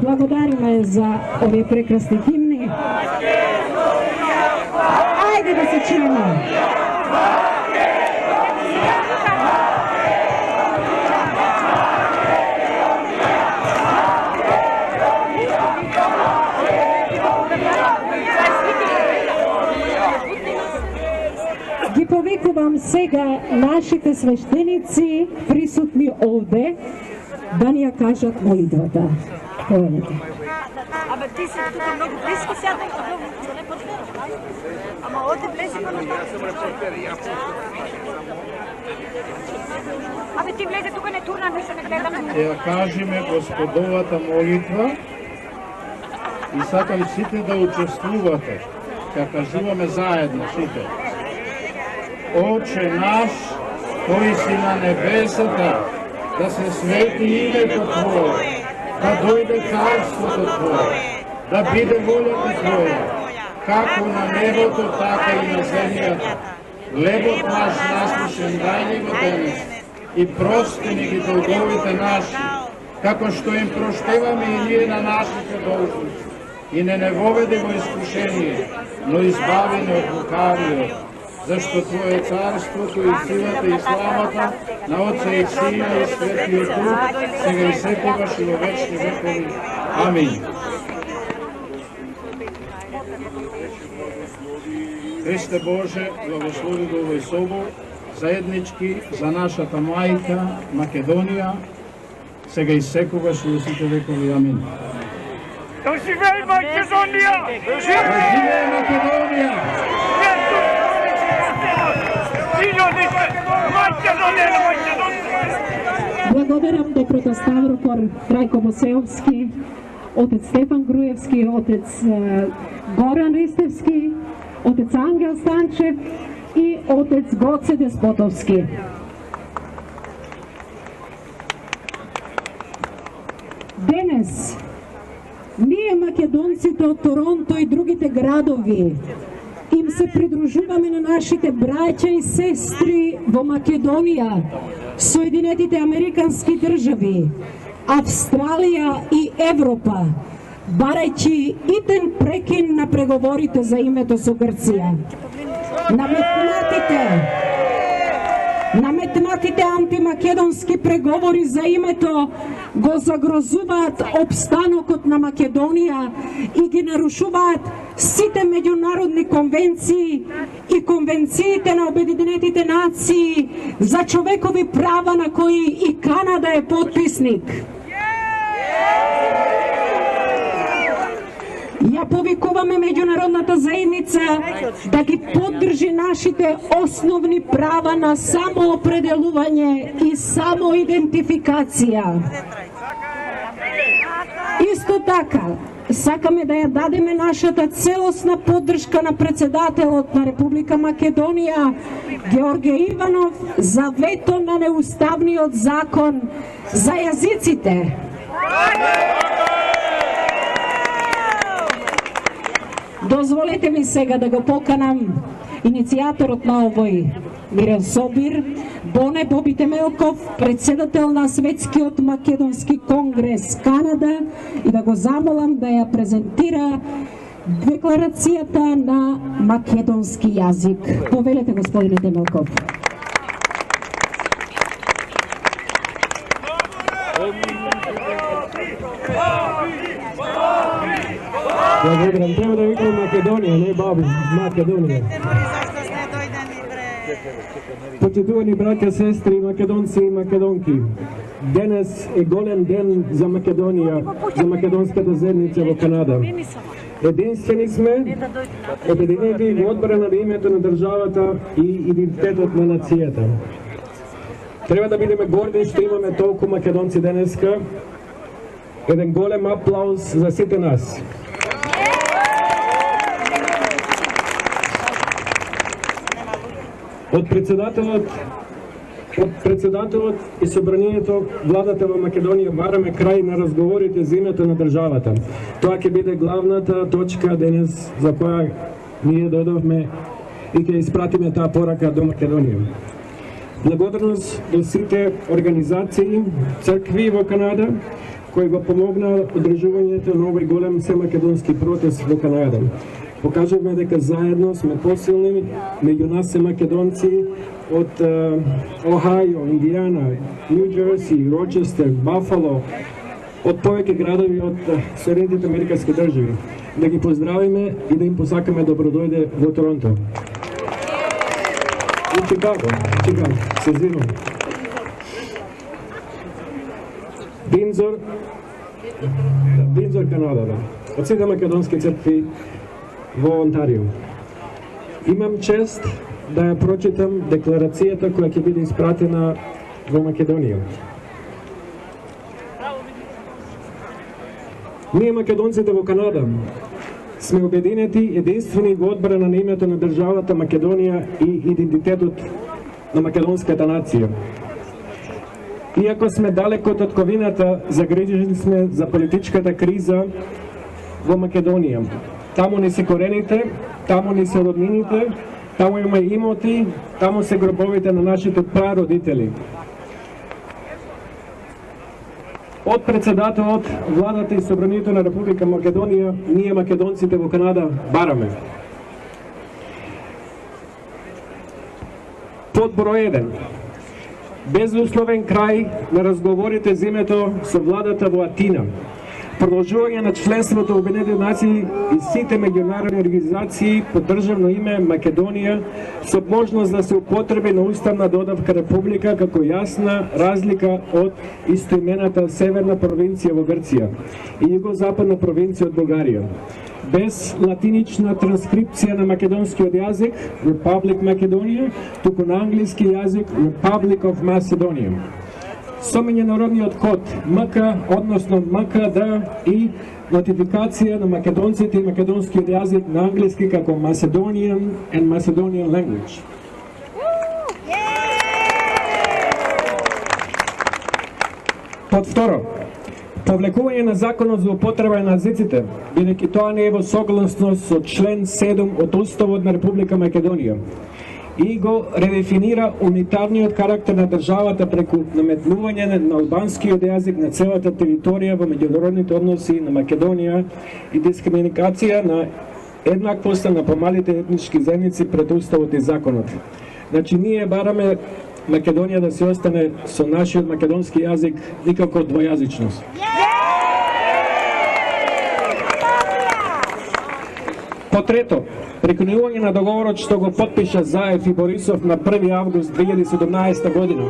Благодариме за овие прекрасни химни. Ајде да се чуеме. Ги повикувам сега нашите свештеници присутни овде да ни ја кажат молитвата. Абе ти си тук много близко сядай, че не подбираш. Ама оде влези па на Абе ти влезе тук не турна, не се не гледаме. Ја кажеме Господовата молитва и сакам сите да учествувате. Ја кажуваме заедно сите. Отче наш, кој си на небесата, да се свети името Твое, да дојде царството Твое, да биде волјата Твоја, како на небото, така и на земјата. Хлебот наш насушен дај ни го денес и прости ни ги долговите наши, како што им проштеваме и ние на нашите должници. И не воведи во искушение, но избави ни од лукавиот, зашто Твое царството и силата и славата на Отца и Сина и Светиот Дух, сега и секогаш и во вечни векови. Амин. Христе Боже, благослови го овој собор, заеднички за нашата мајка Македонија, сега и секогаш и во сите векови. Амин. Да живее Македонија! Да живее Македонија! Благодарам Доброта Ставропор, Трајко Босеовски, отец Стефан Груевски, отец Горан Ристевски, отец Ангел Станчев и отец Гоце Деспотовски. Денес ние македонците од Торонто и другите градови им се придружуваме на нашите браќа и сестри во Македонија, Соединетите Американски држави, Австралија и Европа, барајќи итен прекин на преговорите за името со Грција. Наметнатите антимакедонски преговори за името го загрозуваат опстанокот на Македонија и ги нарушуваат сите меѓународни конвенции и конвенциите на Обединетите нации за човекови права на кои и Канада е потписник. Ја повикуваме меѓународната заедница да ги поддржи нашите основни права на самоопределување и самоидентификација. Исто така, сакаме да ја дадеме нашата целосна поддршка на председателот на Република Македонија, Георге Иванов, за вето на неуставниот закон за јазиците. Дозволете ми сега да го поканам иницијаторот на овој мирен собир, Боне Боби Темелков, председател на Светскиот македонски конгрес Канада, и да го замолам да ја презентира декларацијата на македонски јазик. Повелете, господине Темелков. Благодарам, треба да викам Македонија, не Баби, Македонија. Почитувани браќа, сестри, македонци и македонки, денес е голем ден за Македонија, за македонската заедница во Канада. Единствени сме, обединети во одбрана на името на државата и идентитетот на нацијата. Треба да бидеме горди што имаме толку македонци денеска. Еден голем аплауз за сите нас. Од председателот и собранието, владата во Македонија бараме крај на разговорите за името на државата. Тоа ќе биде главната точка денес за која ние додовме и ќе испратиме таа порака до Македонија. Благодарност до сите организации, цркви во Канада, кои го помогнаа одржувањето на овој голем семакедонски протест во Канада. Покажавме дека заедно сме посилни, меѓу нас се македонци од Охајо, Индијана, Нью Џерси, Рочестер, Бафало, од повеќе градови од Соединетите Американски држави. Да ги поздравиме и да им посакаме добродојде во Торонто. И Чикаго, се зимам. Виндзор, Канада, од сите македонски цркви во Онтарио. Имам чест да ја прочитам декларацијата која ќе биде испратена во Македонија. Ние македонците во Канада сме обединети единствени во одбрана на името на државата Македонија и идентитетот на македонската нација. Иако сме далеко од татковината, загрижени сме за политичката криза во Македонија. Таму ни се корените, таму ни се роднините, таму има имоти, таму се гробовите на нашите прародители. Од председателот, владата и собранието на Република Македонија, ние македонците во Канада бараме. Под број 1. Безусловен крај на разговорите за името со владата во Атина. продолжување на членството во Обединетите нации и сите меѓународни организации по државно име Македонија со можност да се употреби на уставна додавка република како јасна разлика од истоимената северна провинција во Грција и југозападна провинција од Бугарија. Без латинична транскрипција на македонскиот јазик Republic Macedonia, туку на англиски јазик Republic of Macedonia. Со меѓународниот код МК, односно МКД и нотификација на македонците и македонскиот јазик на англиски како Macedonian and Macedonian language. Под второ, повлекување на законот за употреба на езиците, бидејќи тоа не е во согласност со член 7 од Уставот на Република Македонија и го редефинира унитарниот карактер на државата преку наметнување на албанскиот јазик на целата територија во меѓународните односи на Македонија и дискриминација на еднаквоста на помалите етнички заедници пред Уставот и законот. Значи, ние бараме Македонија да се остане со нашиот македонски јазик, никако двојазичност. По трето, прекинување на договорот што го потпиша Заев и Борисов на 1 август 2017 година.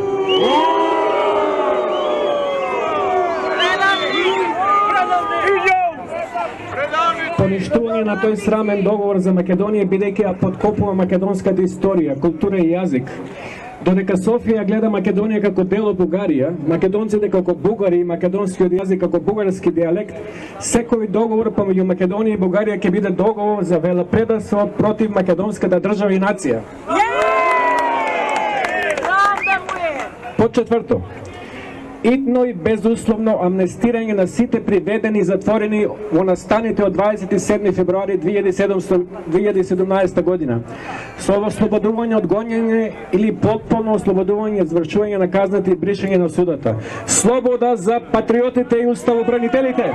Поништување на тој срамен договор за Македонија бидејќи ја подкопува македонската историја, култура и јазик. Додека Софија гледа Македонија како дел од Бугарија, македонците како бугари и македонскиот јазик како бугарски дијалект, секој договор помеѓу Македонија и Бугарија ќе биде договор за велопредавство против македонската држава и нација. По четврто, итно и безусловно амнестирање на сите приведени и затворени во настаните од 27 февруари 2017 година, со ослободување од гонење или потполно ослободување, извршување на казната и бришање на судата. Слобода за патриотите и уставобранителите!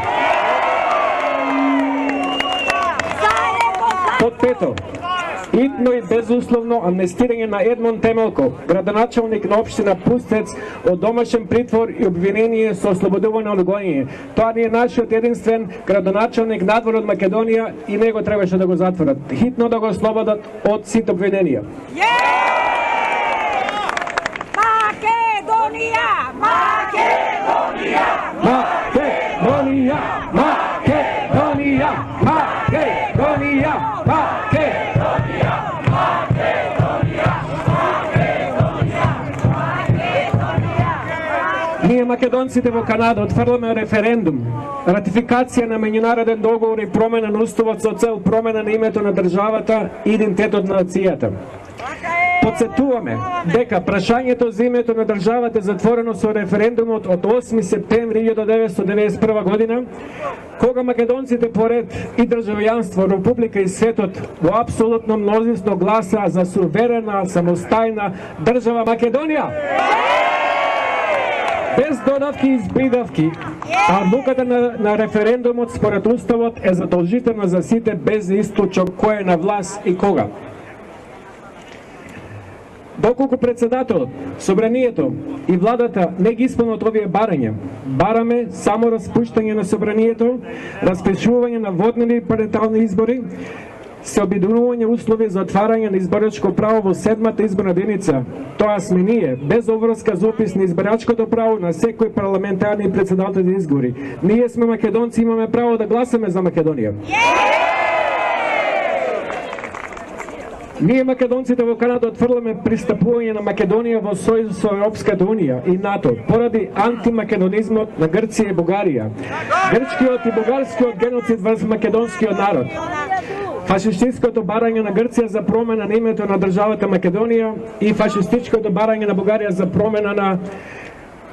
Под пето, итно и безусловно амнестирање на Едмон Темелков, градоначалник на општина Пустец, од домашен притвор и обвинение со ослободување од гонење. Тоа не е нашиот единствен градоначалник надвор од Македонија и него требаше да го затворат. Хитно да го ослободат од сите обвиненија. Македонија! Македонија! Македонија! Македонија! Македонија! Македонија! Ние македонците во Канада отфрламе референдум, ратификација на меѓународен договор и промена на уставот со цел промена на името на државата и идентитетот на нацијата. Подсетуваме дека прашањето за името на државата е затворено со референдумот од 8 септември 1991 година, кога македонците поред и државјанство, република и светот во апсолутно мнозинство гласа за суверена, самостојна држава Македонија. Без додавки и придавки, а одлуката на референдумот според уставот е задолжителна за сите без источок кој е на власт и кога. Доколку председателот, собранието и владата не ги исполнат овие барања, бараме само распуштање на собранието, распишување на воднени парентални избори, се обидување услови за отварање на изборачко право во 7-та изборна единица. Тоа сме ние, без обврска за опис на изборачкото право на секој парламентарни и председателни избори. Ние сме македонци, имаме право да гласаме за Македонија. Ние македонците во Канада отфрламе пристапување на Македонија во Сојуз со Европската Унија и НАТО поради антимакедонизмот на Грција и Бугарија, грчкиот и бугарскиот геноцид врз македонскиот народ, фашистичкото барање на Грција за промена на името на државата Македонија и фашистичкото барање на Бугарија за промена на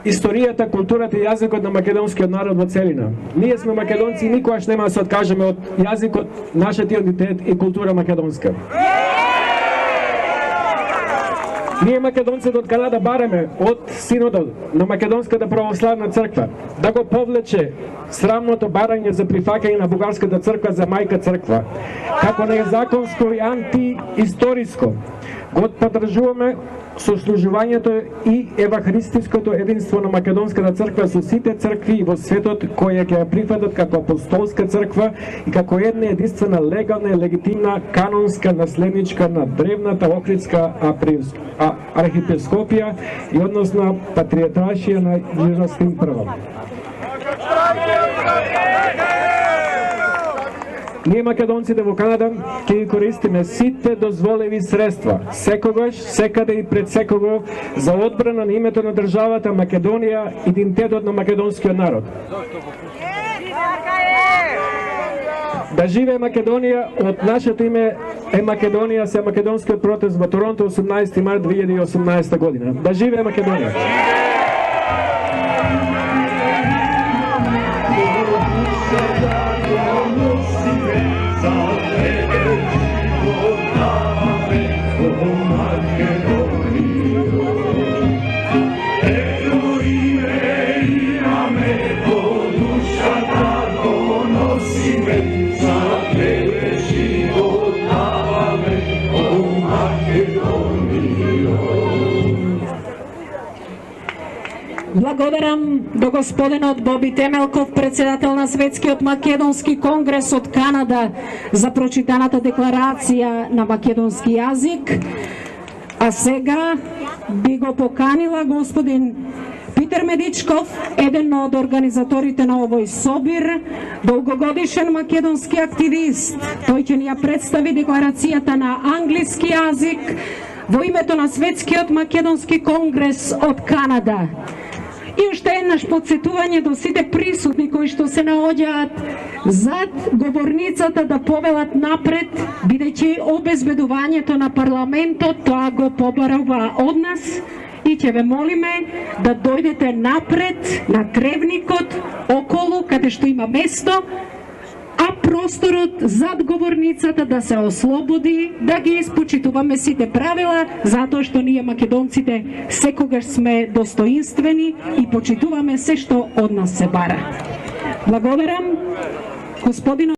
историјата, културата и јазикот на македонскиот народ во целина. Ние сме македонци и никогаш нема да се откажеме од јазикот, нашиот идентитет и култура македонска. Ние македонците од Канада бараме од Синодот на Македонската православна црква да го повлече срамното барање за прифаќање на бугарската црква за мајка црква, како незаконско и антиисториско. го поддржуваме сослужувањето и евахаристиското единство на Македонската црква со сите цркви во светот кои ќе ја прифатат како апостолска црква и како една единствена легална и легитимна канонска наследничка на древната Охридска архиепископија и односно патријаршија на Јерусалим прво. Ние македонците во Канада ќе ги користиме сите дозволеви средства, секогаш, секаде и пред секого, за одбрана на името на државата Македонија, идентитетот на македонскиот народ. Да живее Македонија, од нашето име е Македонија, се македонскиот протест во Торонто 18 март 2018 година. Да живее Македонија! Благодарам до господинот Боби Темелков, председател на Светскиот македонски конгрес од Канада, за прочитаната декларација на македонски јазик. А сега би го поканила господин Питер Медичков, еден од организаторите на овој собир, долгогодишен македонски активист. Тој ќе ни ја представи декларацијата на англиски јазик во името на Светскиот македонски конгрес од Канада. И уште еднаш подсетување до сите присутни кои што се наоѓаат зад говорницата да повелат напред, бидејќи обезбедувањето на парламентот тоа го побарува од нас и ќе ве молиме да дојдете напред на тревникот околу каде што има место, а просторот зад говорницата да се ослободи, да ги испочитуваме сите правила, затоа што ние македонците секогаш сме достоинствени и почитуваме се што од нас се бара. Благодарам, господино.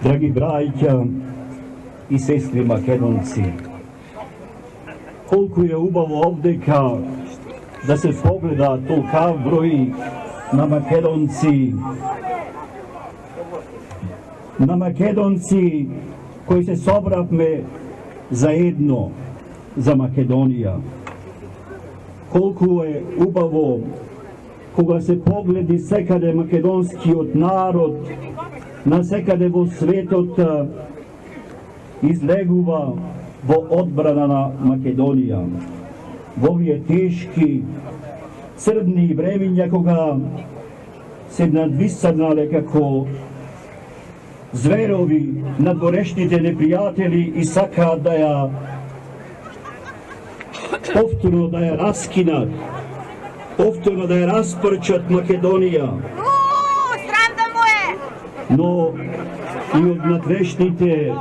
Драги браќа и сестри македонци, колку е убаво овдека да се погледа толкав број на македонци кои се собравме заедно за Македонија. Колку е убаво кога се погледи секаде македонскиот народ, на секаде во светот излегува во одбрана на Македонија. Во овие тешки, црни времиња кога се надвиснале како зверови надворешните непријатели и сакаат да ја повторно да ја раскинат, повторно да ја распрчат Македонија. Но и од надвешните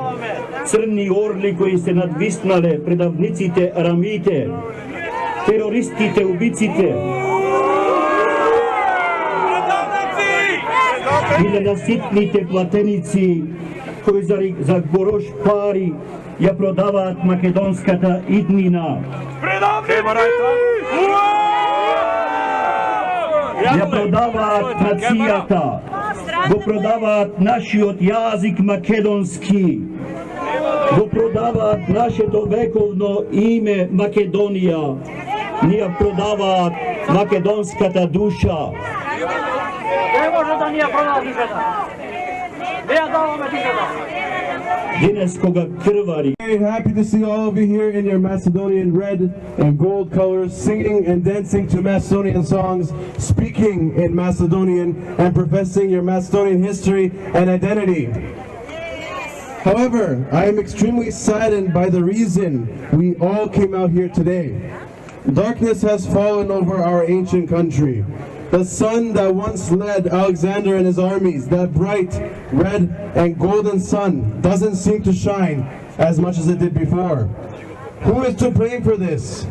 црни орли кои се надвиснале предавниците, арамите, терористите, убиците, и на наситните платеници кои за горош пари ја продаваат македонската иднина. Ја продаваат нацијата, го продаваат нашиот јазик македонски, го продаваат нашето вековно име Македонија, ни ја продаваат македонската душа. Не може да ни ја продаде душата. Не ја даваме душата. Денес кога крвари. Very happy to see all of you here in your Macedonian red and gold colors, singing and dancing to Macedonian songs, speaking in Macedonian and professing your Macedonian history and identity. However, I am extremely saddened by the reason we all came out here today. Darkness has fallen over our ancient country. The sun that once led Alexander and his armies, that bright red and golden sun, doesn't seem to shine as much as it did before. Who is to blame for this?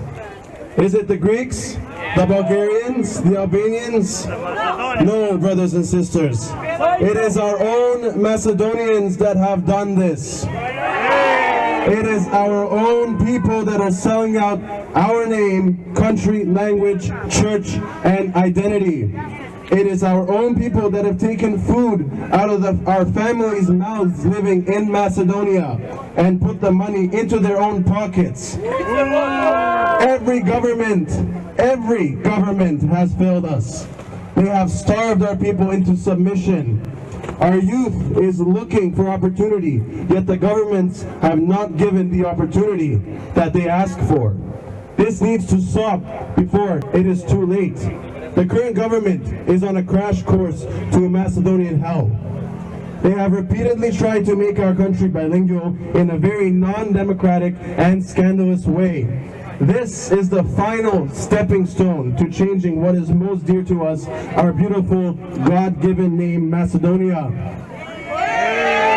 Is it the Greeks, the Bulgarians, the Albanians? No, brothers and sisters. It is our own Macedonians that have done this. It is our own people that are selling out our name, country, language, church, and identity. It is our own people that have taken food out of our families' mouths living in Macedonia and put the money into their own pockets. Every government has failed us. They have starved our people into submission. Our youth is looking for opportunity, yet the governments have not given the opportunity that they ask for. This needs to stop before it is too late. The current government is on a crash course to a Macedonian hell. They have repeatedly tried to make our country bilingual in a very non-democratic and scandalous way. This is the final stepping stone to changing what is most dear to us, our beautiful God-given name, Macedonia.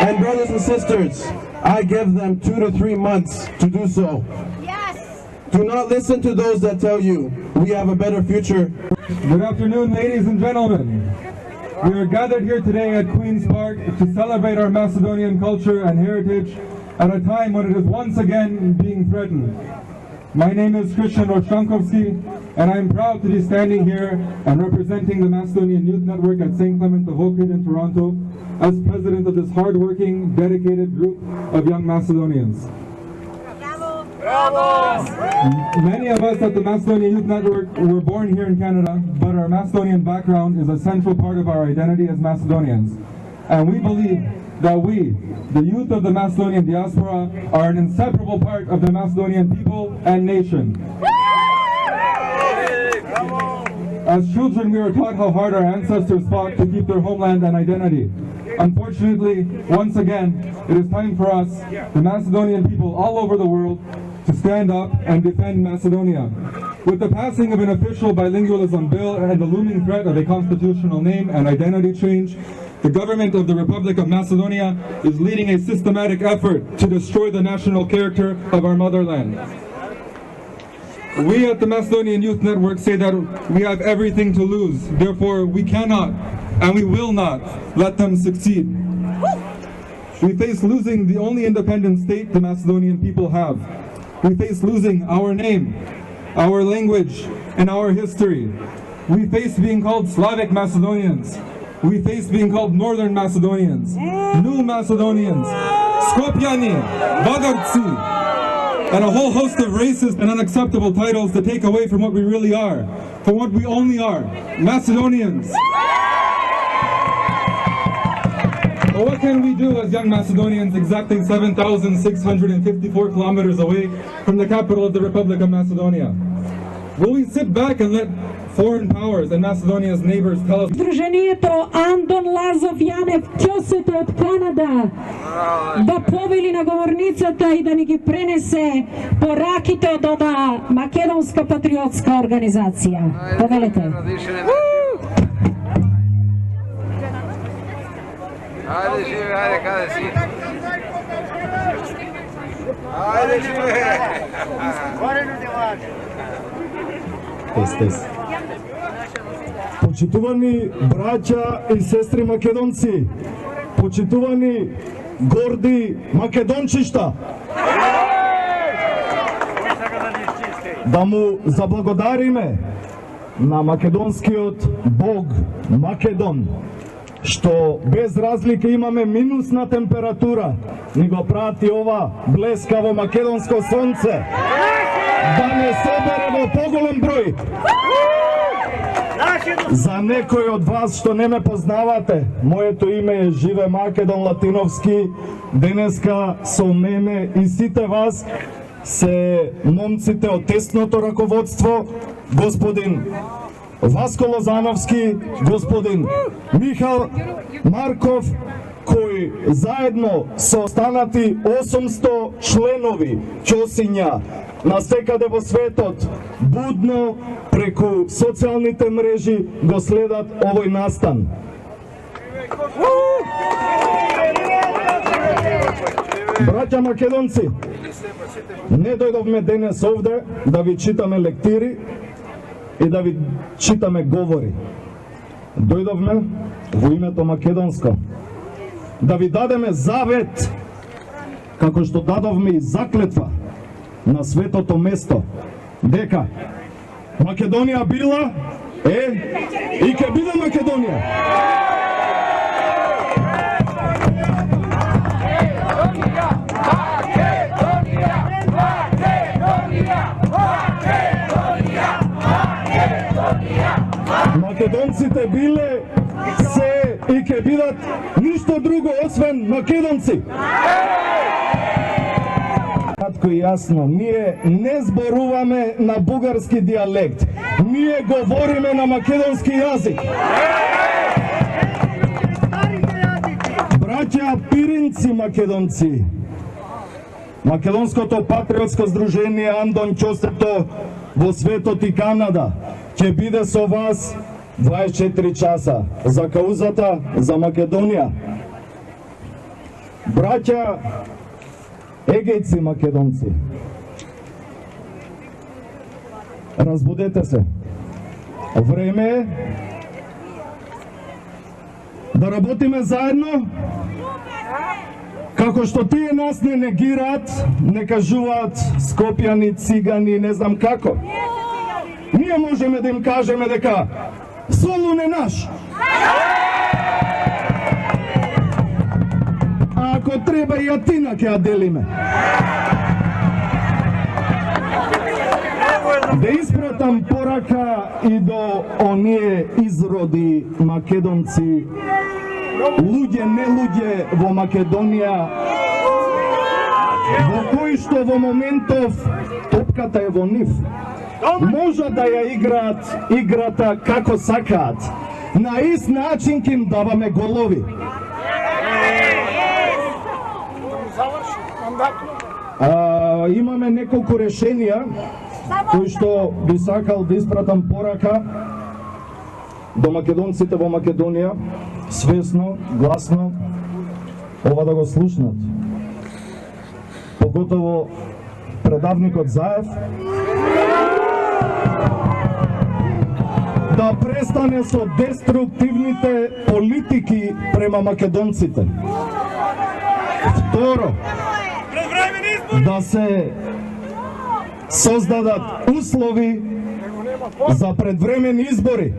And brothers and sisters, I give them 2 to 3 months to do so. Yes. Do not listen to those that tell you we have a better future. Good afternoon, ladies and gentlemen. We are gathered here today at Queen's Park to celebrate our Macedonian culture and heritage at a time when it is once again being threatened. My name is Christian Roszczankowski, and I am proud to be standing here and representing the Macedonian Youth Network at St. Clement of Ohrid in Toronto as president of this hard-working, dedicated group of young Macedonians. Bravo. Bravo. Many of us at the Macedonian Youth Network were born here in Canada, but our Macedonian background is a central part of our identity as Macedonians. And we believe that we, the youth of the Macedonian diaspora, are an inseparable part of the Macedonian people and nation. As children, we were taught how hard our ancestors fought to keep their homeland and identity. Unfortunately, once again, it is time for us, the Macedonian people all over the world, to stand up and defend Macedonia. With the passing of an official bilingualism bill and the looming threat of a constitutional name and identity change, the government of the Republic of Macedonia is leading a systematic effort to destroy the national character of our motherland. We at the Macedonian Youth Network say that we have everything to lose, therefore we cannot and we will not let them succeed. We face losing the only independent state the Macedonian people have. We face losing our name, our language, and our history. We face being called Slavic Macedonians. We face being called Northern Macedonians, New Macedonians, Skopjani, Bagartsi, and a whole host of racist and unacceptable titles to take away from what we really are, from what we only are, Macedonians. But what can we do as young Macedonians exacting 7,654 kilometers away from the capital of the Republic of Macedonia? Will we sit back and let foreign powers and Macedonia's neighbors tell us? Сдружението Андон Лазов Јанев Ќосете од Канада да повели на говорницата и да ни ги пренесе пораките од оваа македонска патриотска организација. Повелете. Ајде живе, ајде каде си? Ајде живе! Почитувани браќа и сестри македонци, почитувани горди македончишта, да му заблагодариме на македонскиот Бог Македон, што без разлика имаме минусна температура, ни го прати ова блескаво македонско сонце, да не собере во поголем број. За некои од вас што не ме познавате, моето име е Живе Македон Латиновски. Денеска со мене и сите вас се момците од тесното раководство, господин Васко Лозановски, господин Михал Марков, кои заедно со останати 800 членови ќосиња настекаде во светот будно преку социјалните мрежи го следат овој настан. Браќа македонци, не дојдовме денес овде да ви читаме лектири и да ви читаме говори. Дојдовме во името македонско да ви дадеме завет како што дадовме и заклетва на светото место, дека Македонија била, и ќе биде Македонија. Македонците биле, се и ќе бидат ништо друго освен македонци. Кратко и јасно, ние не зборуваме на бугарски дијалект. Ние говориме на македонски јазик. Браќа пиринци македонци, Македонското патриотско здружение Андон Ќостето во светот и Канада ќе биде со вас 24 часа за каузата за Македонија. Браќа егејци македонци, разбудете се. Време е да работиме заедно, како што тие нас не негираат, не кажуваат скопјани, цигани, не знам како. Ние можеме да им кажеме дека Солун е наш. А ако треба и Атина ќе ја делиме. Да испратам порака и до оние изроди македонци, луѓе, не луѓе во Македонија, во кои што во моментов топката е во нив. Може да ја играат играта како сакаат. На ист начин ќе им даваме голови. Имаме неколку решенија кои што би сакал да испратам порака до македонците во Македонија, свесно, гласно, ова да го слушнат. Поготово предавникот Заев, да престане со деструктивните политики према македонците. Второ, да се создадат услови за предвремени избори,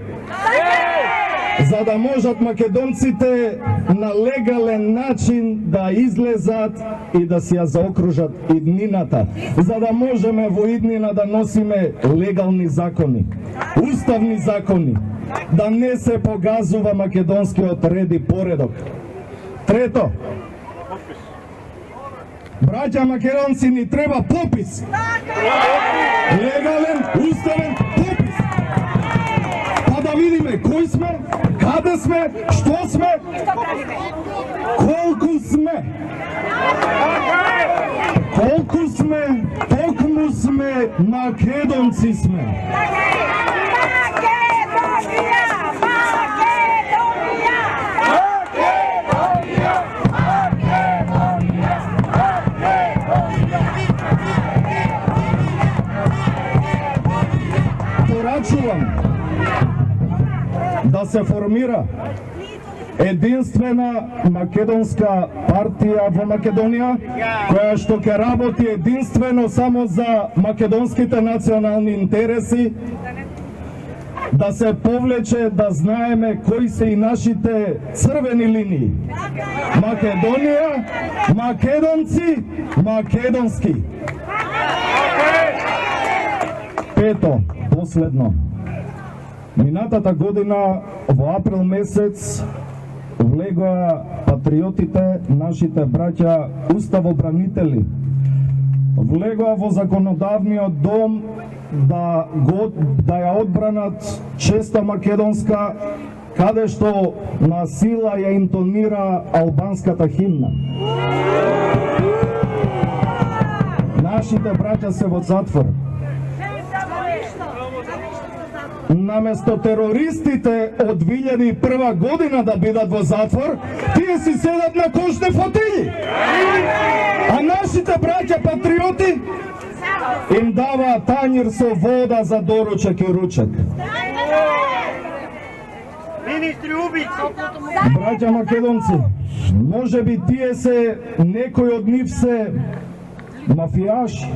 за да можат македонците на легален начин да излезат и да си ја заокружат иднината, за да можеме во иднина да носиме легални закони, уставни закони, да не се погазува македонскиот ред и поредок. Трето, браќа македонци, ни треба попис. Легален, уставен попис. Па да видиме кој сме, каде сме, што сме, колку сме. Колку сме, токму сме, македонци сме. Порачувам да се формира единствена македонска партија во Македонија, која што ќе работи единствено само за македонските национални интереси, да се повлече, да знаеме кои се и нашите црвени линии. Македонија, македонци, македонски. Пето, последно. Минатата година во април месец влегоа патриотите, нашите браќа уставобранители, влегоа во законодавниот дом да ја одбранат честа македонска, каде што на сила ја интонира албанската химна. Нашите браќа се во затвор. Наместо терористите од 2001 година да бидат во затвор, тие си седат на кошни фотели. А нашите браќа патриоти им даваат тањир со вода за доручек и ручек. министри убици. Браќа македонци, може би тие се, некои од нив се мафијаши,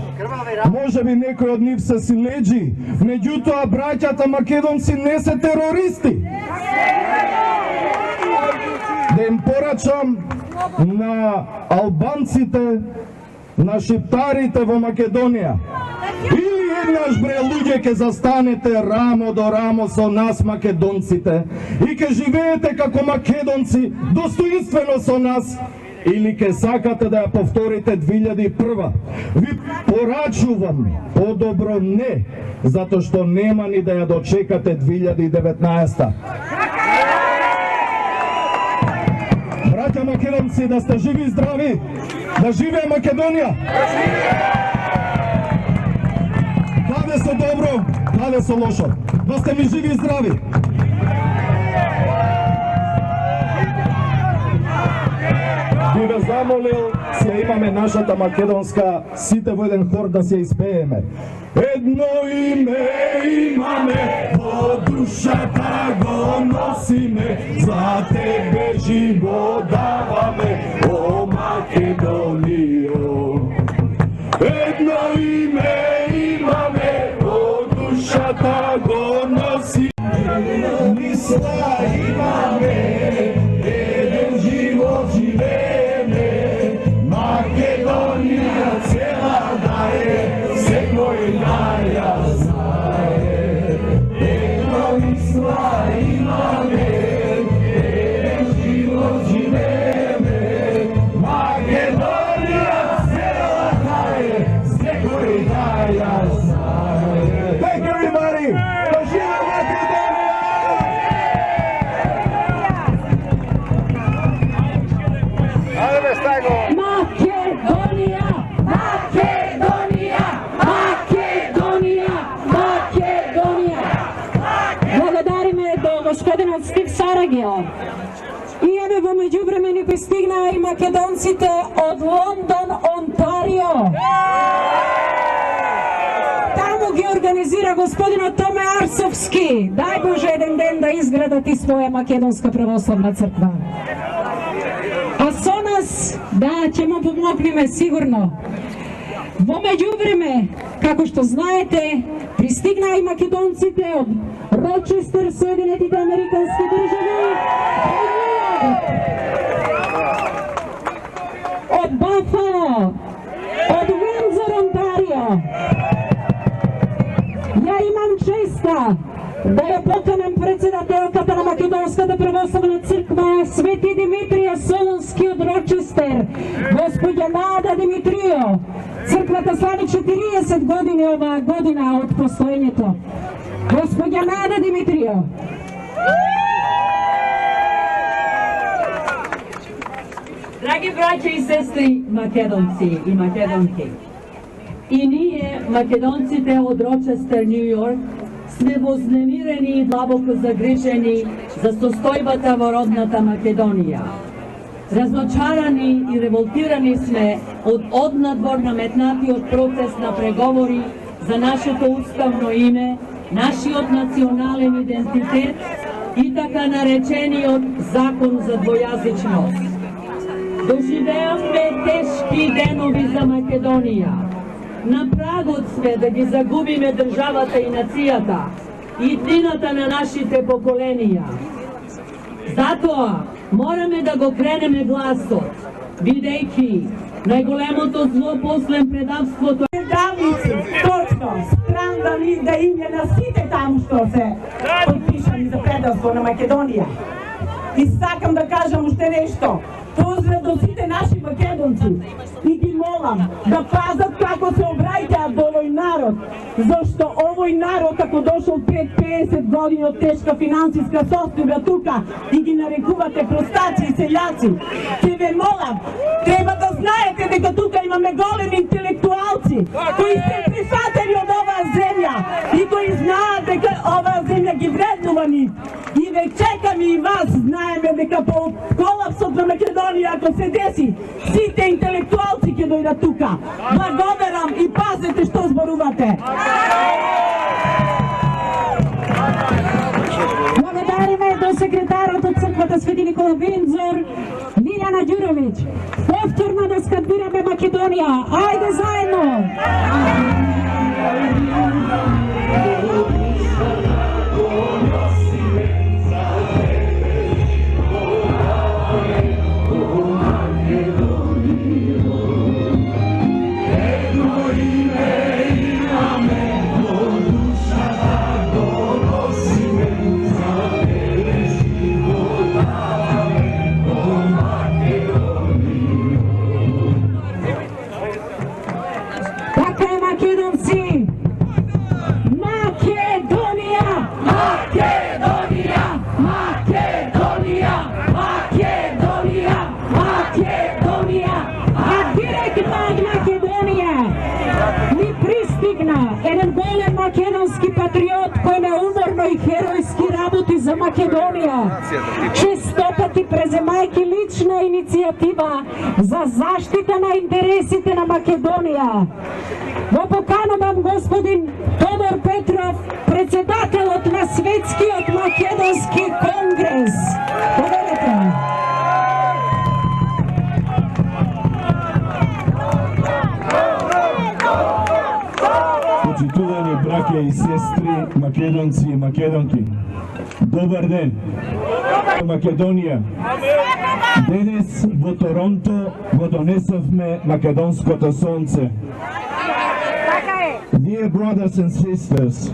може би некои од нив се силеџи, меѓутоа браќата македонци не се терористи. Да им порачам на албанците, на шиптарите во Македонија. Или еднаш бре луѓе ке застанете рамо до рамо со нас македонците и ке живеете како македонци достоинствено со нас, или ке сакате да ја повторите 2001. Ви порачувам подобро не, затоа што нема ни да ја дочекате 2019. Браќа македонци, да сте живи и здрави, да живее Македонија! Каде со добро, каде со лошо, да сте ми живи и здрави! Би ве замолил, се имаме нашата македонска, сите во еден хор да се испееме. Едно име имаме, во душата го носиме, за тебе живот даваме, о Македонијо. Едно име имаме, во душата го носиме, мисла имаме, еден живот живееме, Македонија цела да е, секој да ја знае. Едно мисла имаме, еден живот живееме, Македонија цела да е, секој да ја знае. Thank you everybody! Пожива Македонија! Ајде бе, стајго! Македонија! Македонија! Македонија! Македонија! Благодариме до господинот Стив Сарагио. И еве во меѓувреме ни пристигнаа и македонците од Лондон, Онтарио. Таму ги организира господинот Томе Арсовски. Дај Боже еден ден да изградат и своја македонска православна црква. А со нас, да, ќе му помогнеме сигурно. Во меѓувреме, како што знаете, пристигнаа и македонците од Рочестер, Соединетите Американски држави, од Бафало, од Виндзор, Онтарио. Ја имам честа да ја поканам председателката на Македонската православна црква Свети Димитрија Солунски од Рочестер, господја Нада Димитрио. Црквата слави 40 години оваа година од постоењето. Господја Нада Димитрио. Драги браќа и сестри македонци и македонки, и ние, македонците од Рочестер, Нью Йорк, сме вознемирени и длабоко загрижени за состојбата во родната Македонија. Разочарани и револтирани сме од однадвор наметнатиот процес на преговори за нашето уставно име, нашиот национален идентитет и така наречениот закон за двојазичност. Доживеавме тешки денови за Македонија. На прагот сме да ги загубиме државата и нацијата и иднината на нашите поколенија. Затоа мораме да го кренеме гласот, бидејќи најголемото зло после предавството Давници, точно, стран да име на сите таму што се подпишани за предавство на Македонија. И сакам да кажам уште нешто. Поздрав до сите наши македонци и ги молам да пазат како се обраќаат до овој народ, зашто овој народ како дошол пред 50 години од тешка финансиска состојба тука и ги нарекувате простаци и селјаци. Ќе ве молам, треба да знаете дека тука имаме големи интелектуалци кои се прифатени од оваа земја и кои знаат дека оваа земја ги вреднува нив. И ве чекаме и вас, знаеме дека по колапсот на Македонија ако се деси, сите интелектуалци ќе дојдат тука. Благодарам и пазете што зборувате. Благодариме до секретар црквата Свети Никола Виндзор, Лиljana Ѓуровиќ. Повторно да скандираме Македонија. Ајде заедно! Еден голем македонски патриот кој неуморно и херојски работи за Македонија. Често пати преземајќи лична иницијатива за заштита на интересите на Македонија. Го поканувам господин Тодор Петров, председателот на Светскиот македонски конгрес. Повелете. Почитувани браќа и сестри, македонци и македонки. Добар ден! Македонија. Денес во Торонто го донесовме македонското сонце. Dear brothers and sisters,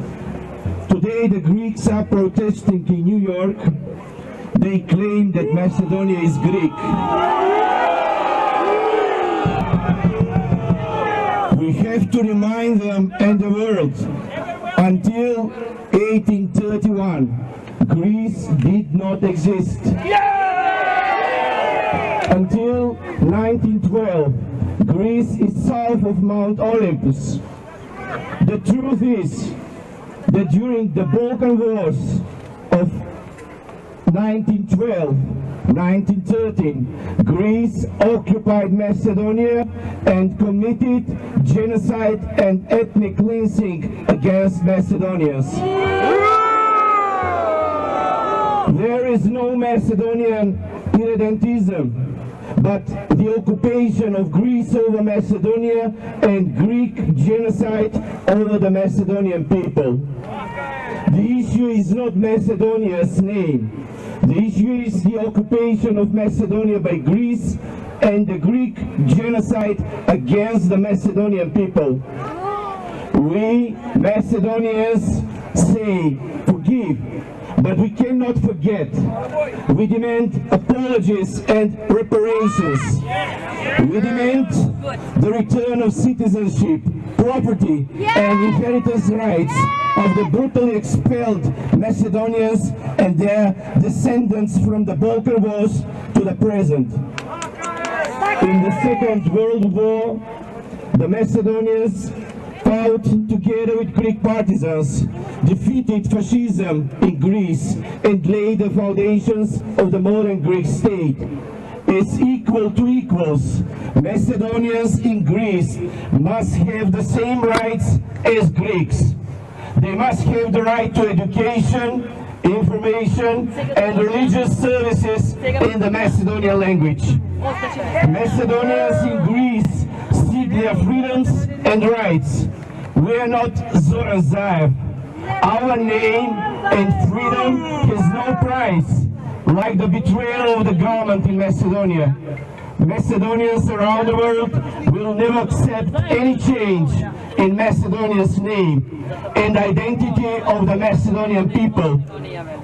today the Greeks are protesting in New York. They claim that Macedonia is Greek. We have to remind them and the world, until 1831, Greece did not exist. Until 1912, Greece is south of Mount Olympus. The truth is that during the Balkan Wars of 1912-1913, Greece occupied Macedonia and committed genocide and ethnic cleansing against Macedonians. There is no Macedonian irredentism, but the occupation of Greece over Macedonia and Greek genocide over the Macedonian people. The issue is not Macedonia's name. The issue is the occupation of Macedonia by Greece and the Greek genocide against the Macedonian people. We Macedonians say forgive, but we cannot forget. We demand apologies and reparations. We demand the return of citizenship, property, and inheritance rights of the brutally expelled Macedonians and their descendants from the Balkan Wars to the present. In the Second World War, the Macedonians fought together with Greek partisans, defeated fascism in Greece, and laid the foundations of the modern Greek state. As equal to equals, Macedonians in Greece must have the same rights as Greeks. They must have the right to education, information, and religious services in the Macedonian language. Macedonians in Greece seek their freedoms and rights. We are not Zoran Zaev. Our name and freedom has no price, like the betrayal of the government in Macedonia. Macedonians around the world will never accept any change in Macedonia's name and identity of the Macedonian people.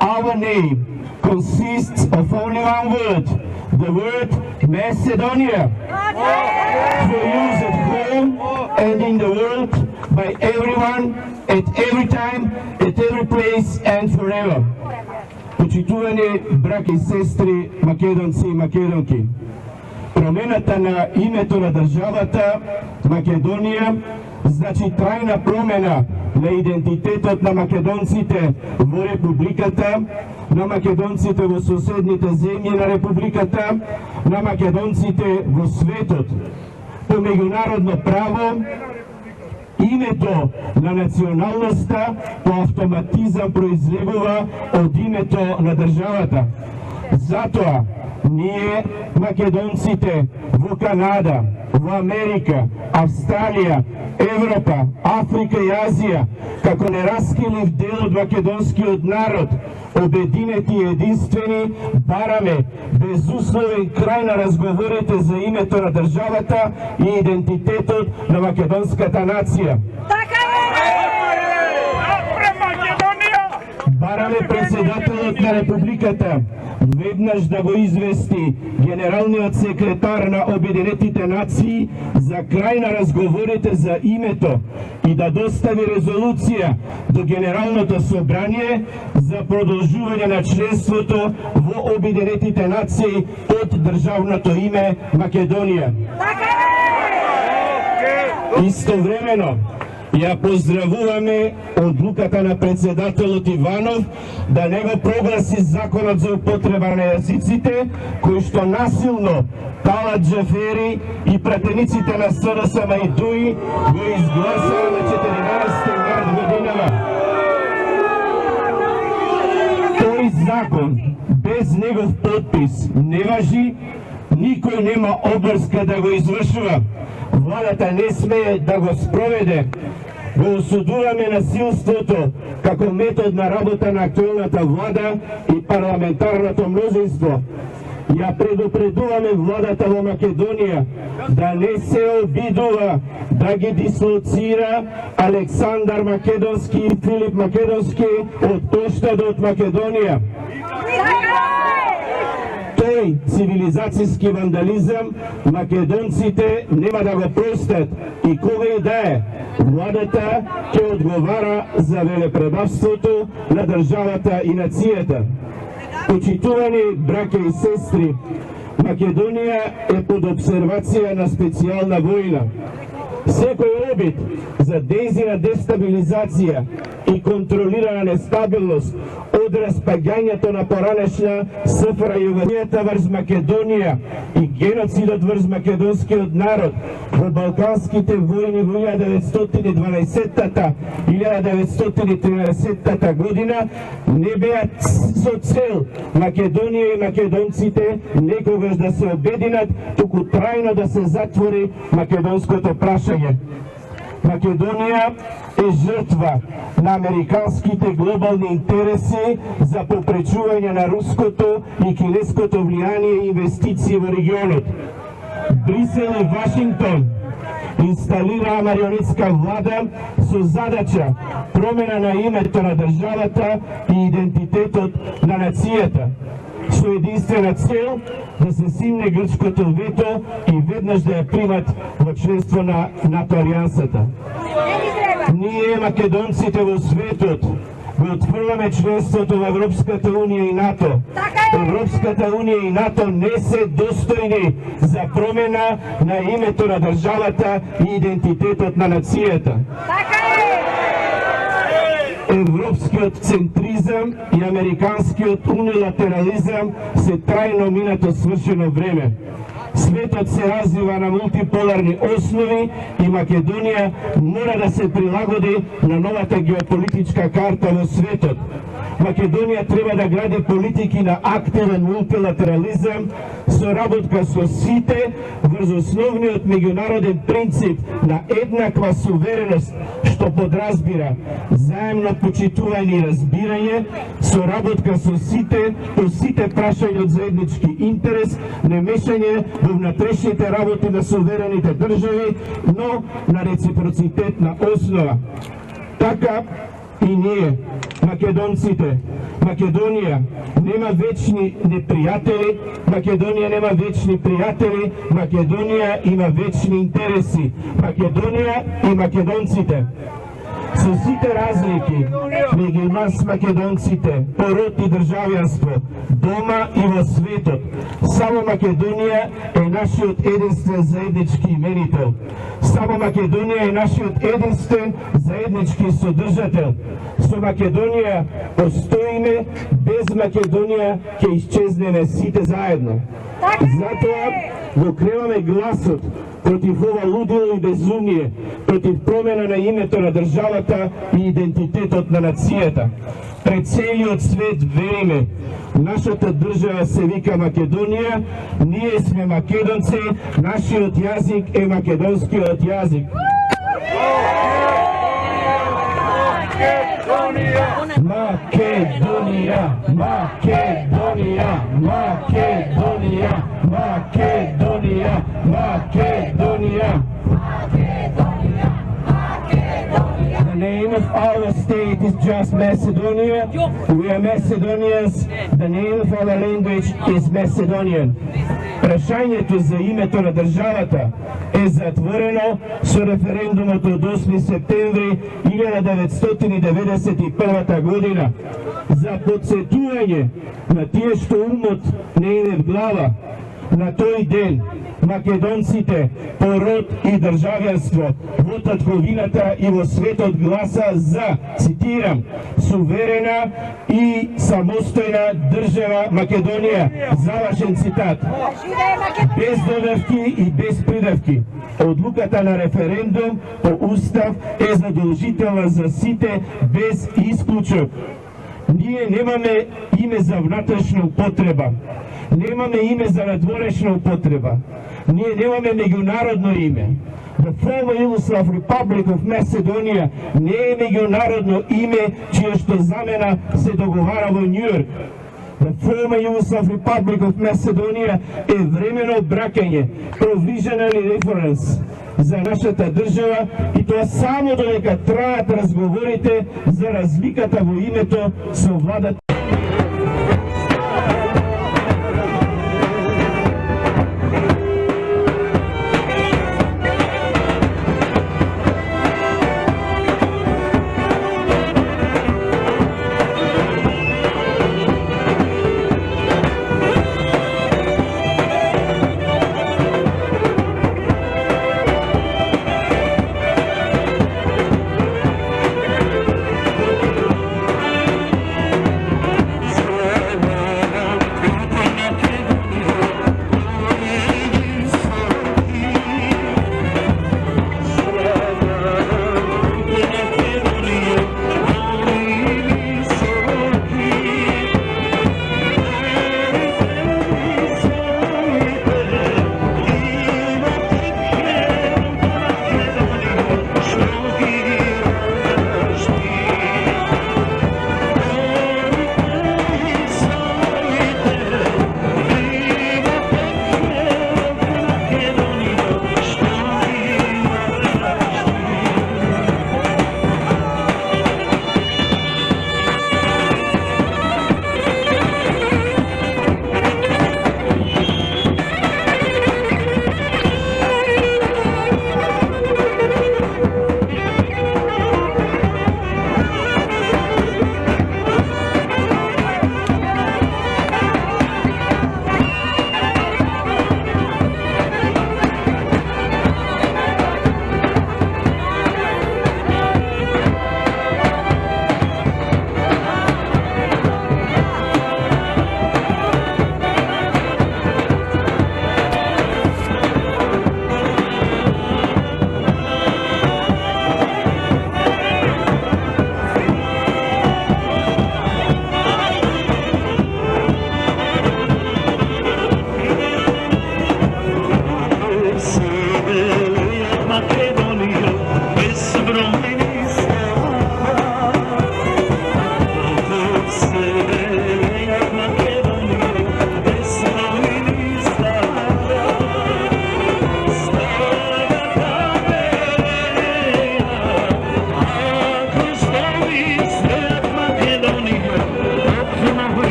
Our name consists of only one word, the word Macedonia, for use at home and in the world by everyone, at every time, at every place and forever. Почитувани браќа и сестри, македонци и македонки, промената на името на државата Македонија значи трајна промена на идентитетот на македонците во републиката, на македонците во соседните земји на републиката, на македонците во светот. По меѓународно право, името на националноста по автоматизам произлегува од името на државата. Затоа, ние, македонците, во Канада, во Америка, Австралија, Европа, Африка и Азија, како нераскилив дел од македонскиот народ, обединети и единствени, бараме безусловен крај на разговорите за името на државата и идентитетот на македонската нација. Бараме председателот на Републиката веднаш да го извести генералниот секретар на Обединетите нации за крај на разговорите за името и да достави резолуција до Генералното собрание за продолжување на членството во Обединетите нации од државното име Македонија. Истовремено, ја поздравуваме одлуката на председателот Иванов да не го прогласи законот за употреба на јазиците, кој што насилно Талат Џафери и пратениците на СДСМ и ДУИ го изгласаа на 14 март годинава. Тој закон без негов подпис не важи, никој нема обврска да го извршува. Владата не смее да го спроведе. Го осудуваме насилството како метод на работа на актуелната влада и парламентарното мнозинство. Ја предупредуваме владата во Македонија да не се обидува да ги дислоцира Александар Македонски и Филип Македонски од поштадот Македонија. Тој цивилизацијски вандализам македонците нема да го простат и кога и да е, владата ќе одговара за велепредавството на државата и нацијата. Почитувани браќа и сестри, Македонија е под обсервација на специјална војна. Секој обид за дејзина дестабилизација и контролирана нестабилност од распаѓањето на поранешна СФР врз Македонија и геноцидот врз македонскиот народ во балканските војни во 1912-та и 1913 година не беа со цел Македонија и македонците некогаш да се обединат, туку трајно да се затвори македонското прашање. Македонија е жртва на американските глобални интереси за попречување на руското и кинеското влијание и инвестиции во регионот. Брисел и Вашингтон инсталираа марионетска влада со задача промена на името на државата и идентитетот на нацијата, со единствена цел да се симне грчкото вето и веднаш да ја примат во членство на НАТО алијансата. Ние, македонците во светот, го отфрламе членството во Европската унија и НАТО. Европската унија и НАТО не се достојни за промена на името на државата и идентитетот на нацијата. Европскиот центризам и американскиот унилатерализам се трајно минато свршено време. Светот се развива на мултиполарни основи и Македонија мора да се прилагоди на новата геополитичка карта во светот. Македонија треба да гради политики на активен мултилатерализам, соработка со сите врз основниот меѓународен принцип на еднаква сувереност, што подразбира заемно почитување и разбирање, соработка со сите по сите прашања од заеднички интерес, не мешање во внатрешните работи на суверените држави, но на реципроцитетна основа. Така и ние, македонците, Македонија нема вечни непријатели, Македонија нема вечни пријатели, Македонија има вечни интереси. Македонија и македонците. Со сите разлики меѓу нас македонците, пород и државјанство, дома и во светот, само Македонија е нашиот единствен заеднички именител. Само Македонија е нашиот единствен заеднички содржател. Со Македонија постоиме, без Македонија ќе исчезнеме сите заедно. Затоа го креваме гласот против ова лудило и безумие, против промена на името на државата и идентитетот на нацијата. Пред целиот свет вериме, нашата држава се вика Македонија, ние сме македонци, нашиот јазик е македонскиот јазик. Македонија, Македонија, Македонија, Македонија, Македонија. The name of our state is just Macedonia. We are Macedonians. The name of our language is Macedonian. Прашањето за името на државата е затворено со референдумот од 8 септември 1991 година за подсетување на тие што умот не иде в глава. На тој ден македонците по род и државјанство во татковината и во светот гласа за, цитирам, суверена и самостојна држава Македонија. Завршен цитат. Без додавки и без придавки. Одлуката на референдум по устав е задолжителна за сите без исклучок. Ние немаме име за внатрешна употреба. Немаме име за надворешна употреба. Ние немаме меѓународно име. The former Yugoslav Republic of Macedonia не е меѓународно име чие што замена се договара во Њујорк. The former Yugoslav Republic of Macedonia е времено бракање, provisionally reference за нашата држава и тоа само додека траат разговорите за разликата во името со владата.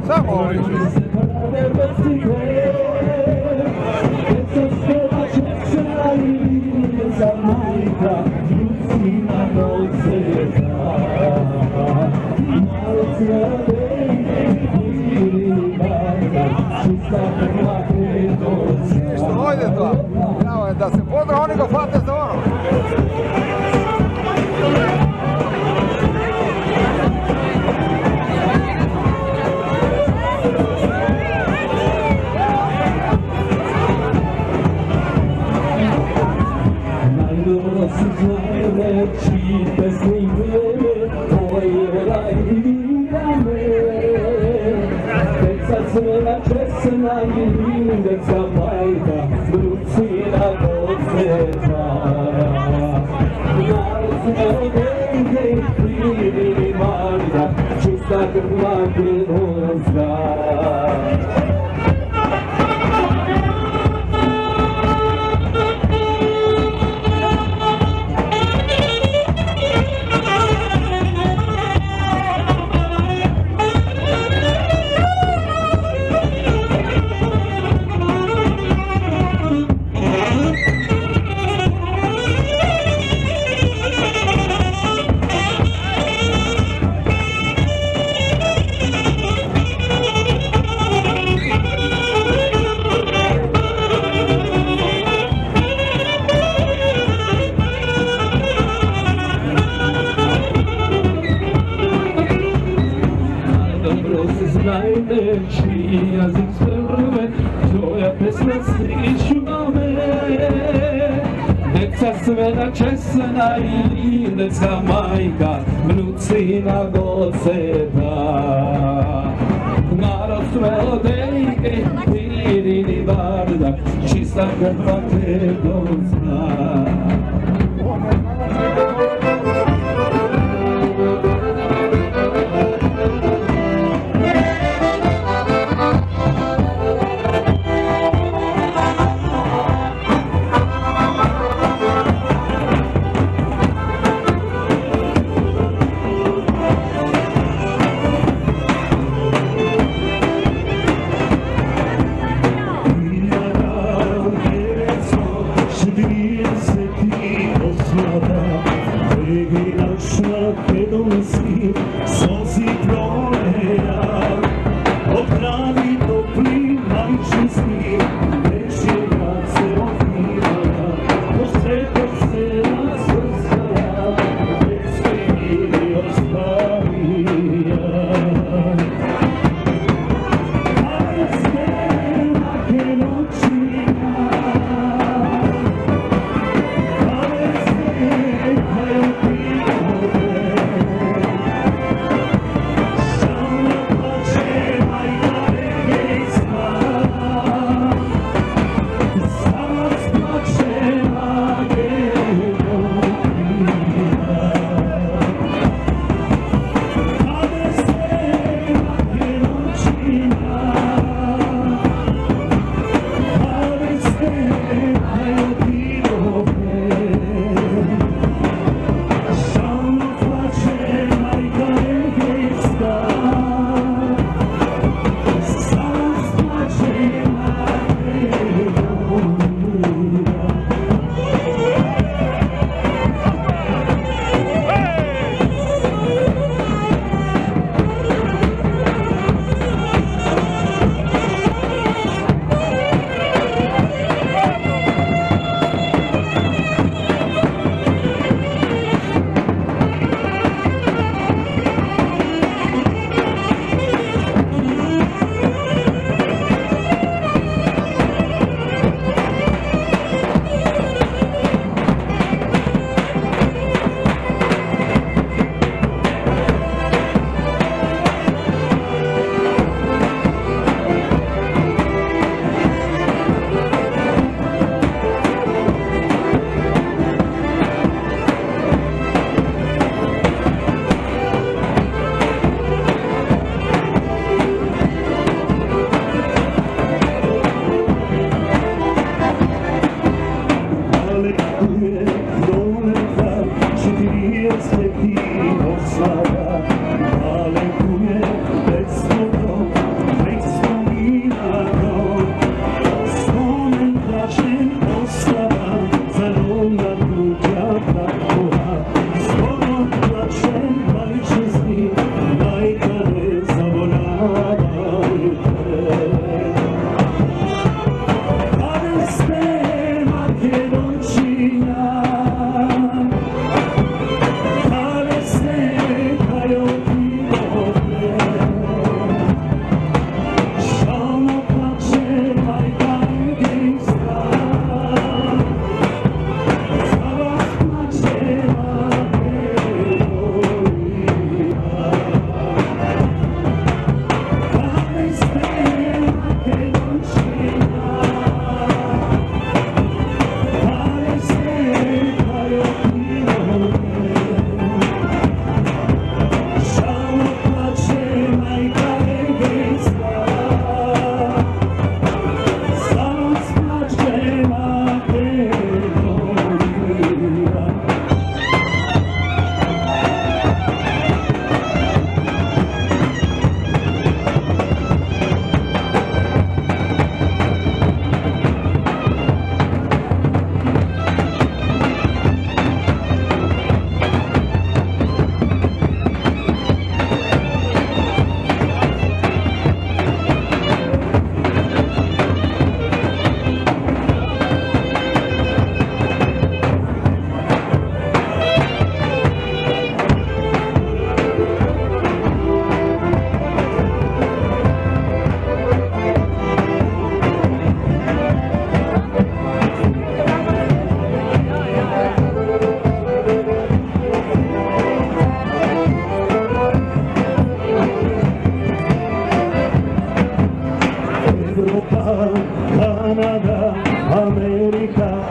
Samo ovi. Ništa, dojde to. Evo je, da se podra, oni ga fate za ono. Svena česna i necka majka, vnucina Goceta. Narod melodejke, pirini bardak, čista krv makedonska. Yes. majčinski sozi proleja, od hrani topli majčinski veće kad se otvira, od svetog sela srcaja, već ste bili ostavija.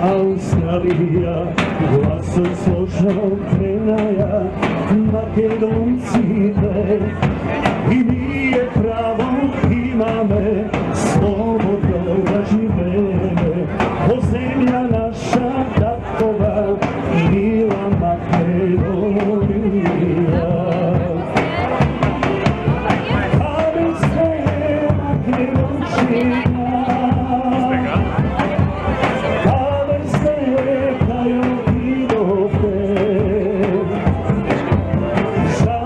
Australija, glasom složnog trenaja, Makedonci te, i nije pravo imame, slobodno da živeme, o zemlja naša takova, bila Makedonija. Sa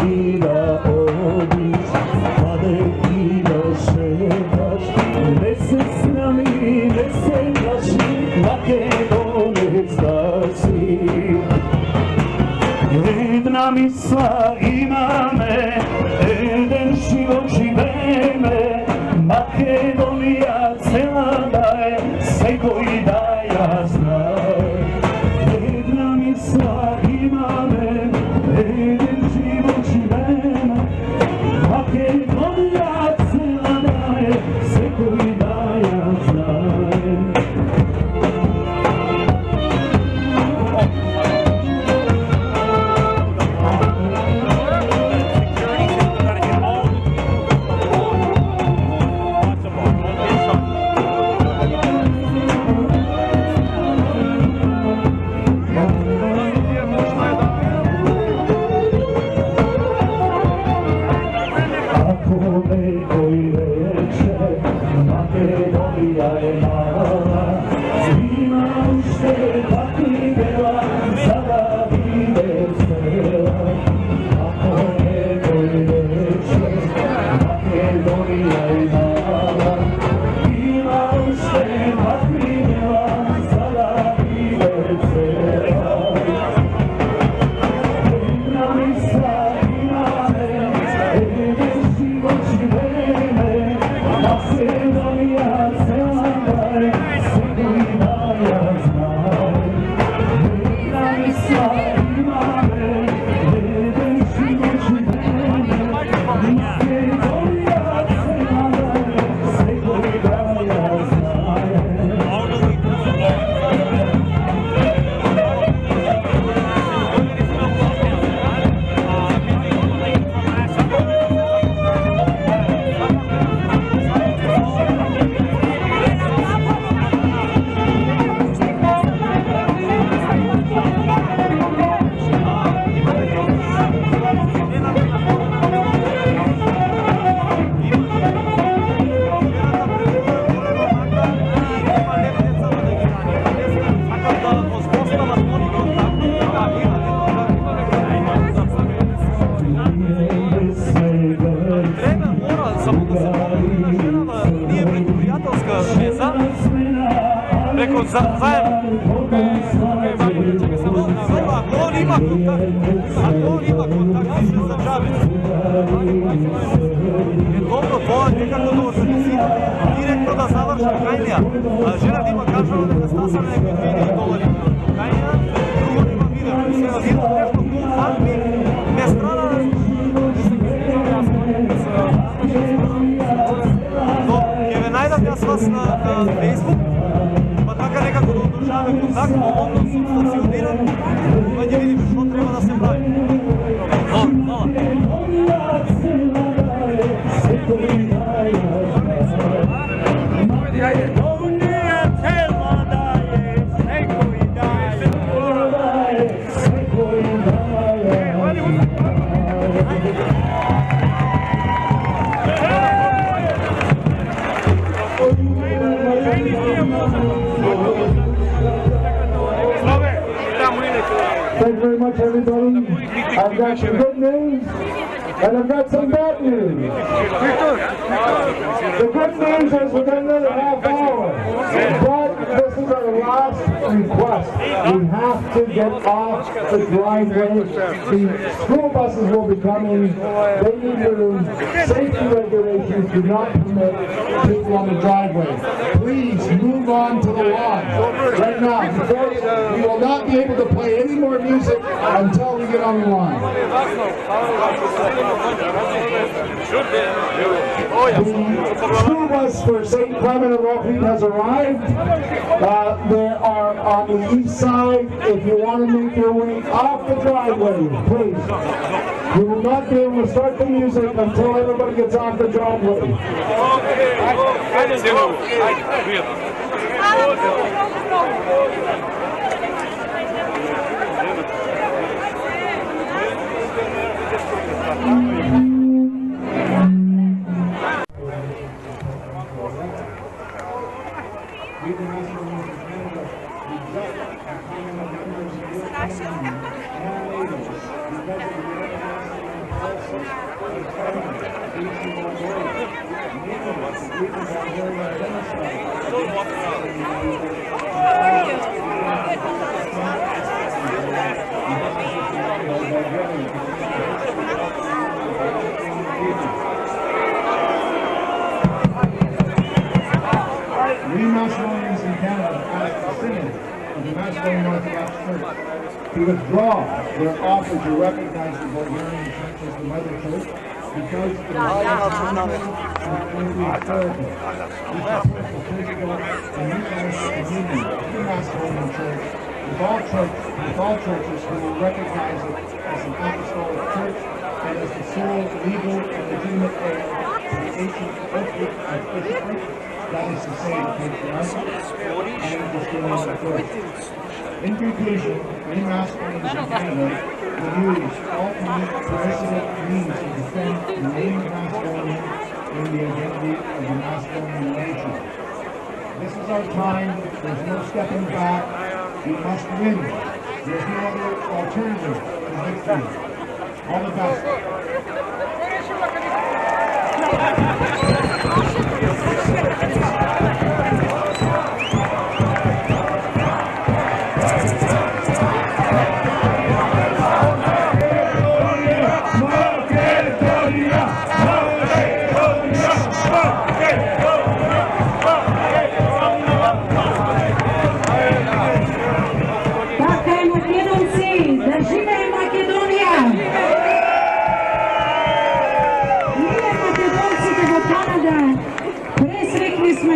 i da odiš, pade i da šetaš, ne se srami, ne se plaši, Makedonec da si. Jedna misla ima me, jeden život živeme, Makedonija cela daje, sve koji daja znaj. Jedna misla ima me, jeden život živeme, Makedonija cela daje, sve koji daja znaj. Thank you very much, everybody. I've got some good news, and I've got some bad news. The good news is we've got another half hour, but this is our last request. We have to get off the driveway. The school buses will be coming. They need room. Safety regulations do not permit people on the driveway. Please move on to the lawn right now. We will not be able to play any more music until we get on the lawn. The school bus for St. Clement and Rockland has arrived. They are on the east side. If you want to make your way off the driveway, please. We will not be able to start the music until everybody gets off the driveway. We Macedonians in Canada asked the Synod of the Macedonian Orthodox Church to withdraw their offer to recognize the Bulgarian Church as the mother church because it is anti-authority. We support the political and eucharistic communion of the Macedonian Church with all churches who will recognize it as an apostolic church and as the sole legal and legitimate heir to the ancient earthly and bishopric. That is to say, the patriarchate and the Christian Church. In conclusion, we Macedonians in Canada will use all permissible means to defend the name of Macedonia and the identity of the Macedonian nation. This is our time. There's no stepping back. We must win. There's no other alternative to victory. All the best.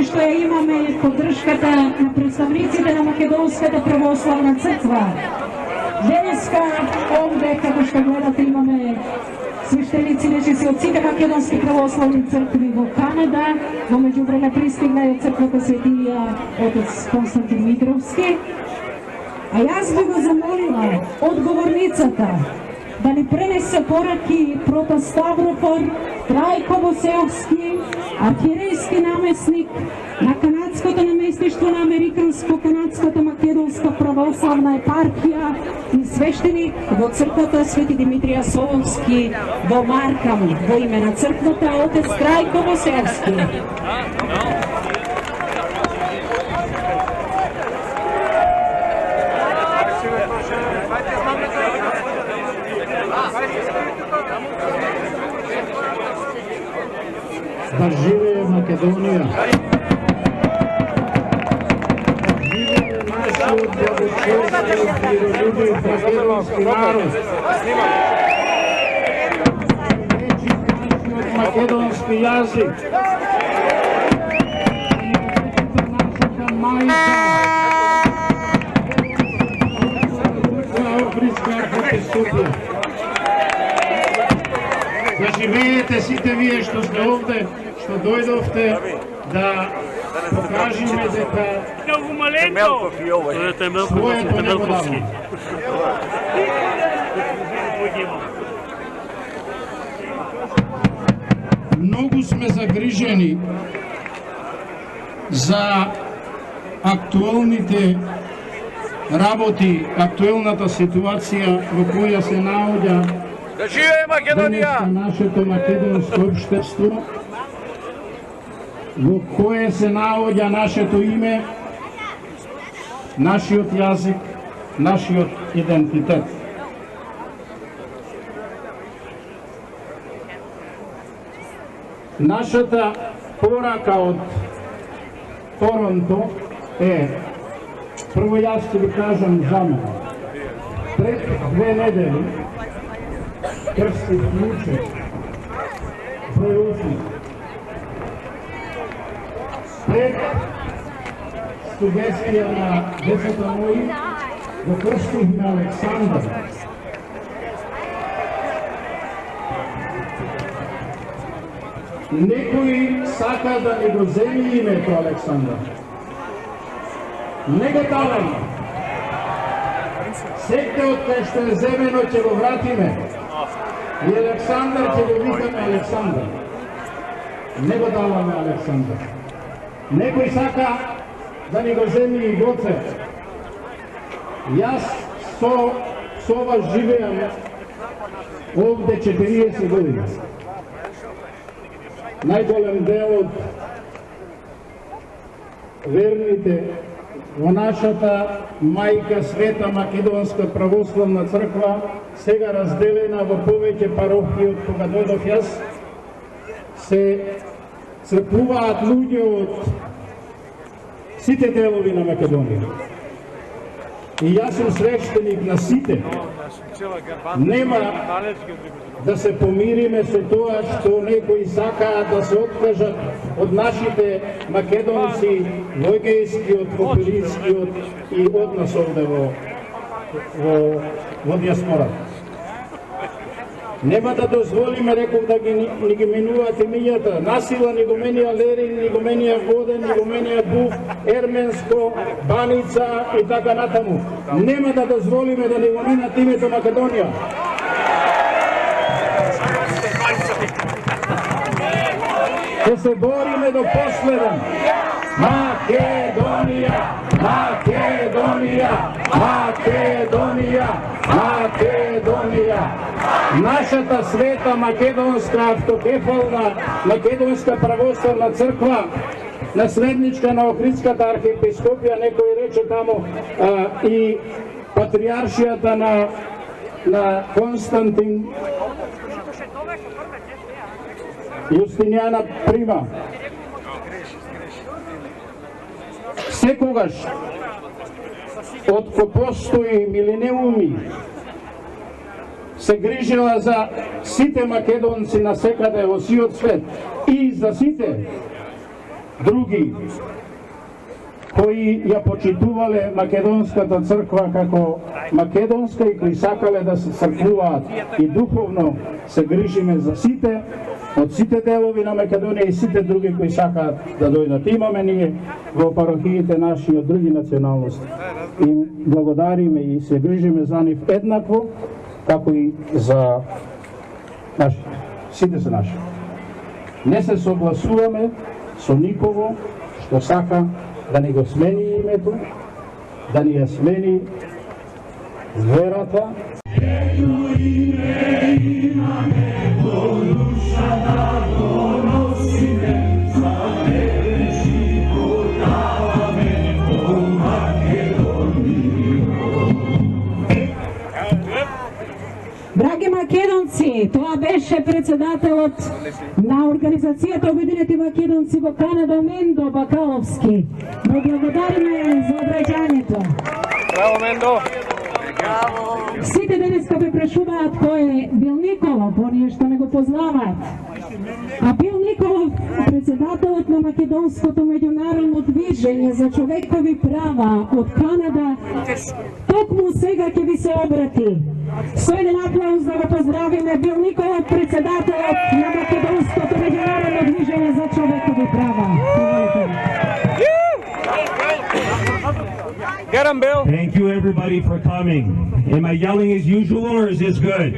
Што ја имаме поддршката на представниците на Македонската православна црква. Денеска овде, како што гледате, имаме свештеници нечиси од сите македонски православни цркви во Канада. Во меѓувреме пристигна и црквата Светија отец Константин Митровски. А јас би го замолила одговорницата да ни пренесе пораки протоставрофор Трајко Босеовски, архиерейски наместник на канадското наместништво на Американско-канадската македонска православна епархија и свештеник во црквата Свети Димитрија Солонски во Маркам, во име на црквата отец Трајко Босеовски. Да живее Македонија! Живее нашиот благочестен, миролюбив македонски народ! Нашиот македонски јазик! Нашата мајка! Охридска Архиепископија! Да живеете сите вие што сте овде, што дојдовте да покажеме дека своето небодавно. Многу сме загрижени за актуелните работи, актуелната ситуација во која се наоѓа Да живее Македонија! Нашето македонско општество, во кое се наоѓа нашето име, нашиот јазик, нашиот идентитет. Нашата порака од Торонто е, прво јас ќе ви кажам за мене. Пред 2 недели крстив внуче, број 8. Пред студентија на децата мои, го крстивме Александар. Некој сака да ни го земи името Александар. Не го даваме. Секте од кај што е земено ќе го вратиме. И Александар ќе го викаме Александар. Не го даваме Александар. Некој сака да ни го земи и Гоце. Јас со ова живеам ovde 40 godina. Najголем дел од верните во нашата мајка Света Македонска православна црква, сега разделена во повеќе парохии од кога дојдов јас, се црквуваат луѓе од сите делови на Македонија. И јас сум свештеник на сите. Нема да се помириме со тоа што некои сакаат да се откажат од нашите македонци во егејскиот, во пирискиот и од нас овде во диаспората. Нема да дозволиме, реков, да ги менуваат имињата. Насила ни го менија Лерин, ни го менија Воден, ни го менија Був, Ерменско, Баница и така натаму. Нема да дозволиме да ни го менат името Македонија. Ќе се бориме до последен. Македонија, Македонија, Македонија, Македонија. Нашата света македонска автокефална македонска православна црква, наследничка на Охридската архиепископија, некој рече таму, и патриаршијата на Константин Јустинијана Прима. Секогаш, откако постои милениуми, се грижила за сите македонци на секаде во сиот свет и за сите други кои ја почитувале македонската црква како македонска и кои сакале да се црквуваат и духовно се грижиме за сите од сите делови на Македонија и сите други кои сакаат да дојдат. Имаме ние во парохиите наши од други националности. И благодариме и се грижиме за нив еднакво, како и за нашите. Сите се наши. Не се согласуваме со никого што сака да ни го смени името, да ни ја смени верата. Едно име имаме, во душата го носиме, за тебе живот даваме, о Македонија. Драги македонци, тоа беше председателот на Организацијата Обединети македонци во Канада, Мендо Бакаловски. Му благодариме за обраќањето. Браво, Мендо! Сите денеска ме прашуваат кој е Бил Николов, оние што не го познаваат. А Бил Николов, председателот на Македонското меѓународно движење за човекови права од Канада, токму сега ќе ви се обрати. Со еден аплауз да го поздравиме Бил Николов, председателот на Македонското меѓународно движење за човекови права. Get him, Bill. Thank you, everybody, for coming. Am I yelling as usual, or is this good?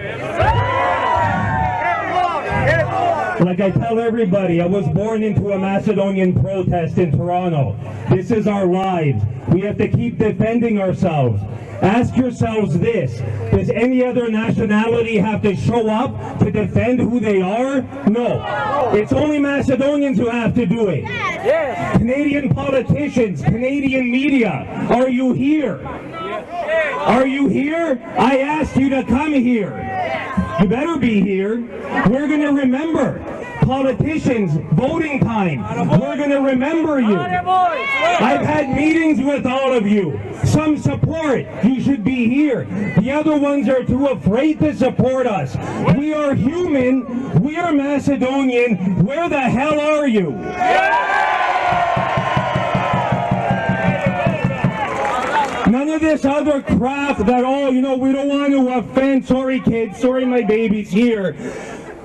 Like I tell everybody, I was born into a Macedonian protest in Toronto. This is our lives. We have to keep defending ourselves. Ask yourselves this: does any other nationality have to show up to defend who they are? No. It's only Macedonians who have to do it. Yes. Canadian politicians, Canadian media, are you here? Are you here? I asked you to come here. You better be here. We're going to remember. Politicians, voting time, we're going to remember you. I've had meetings with all of you. Some support, you should be here. The other ones are too afraid to support us. We are human, we are Macedonian, where the hell are you? None of this other crap that, oh, you know, we don't want to offend, sorry kids, sorry my baby's here.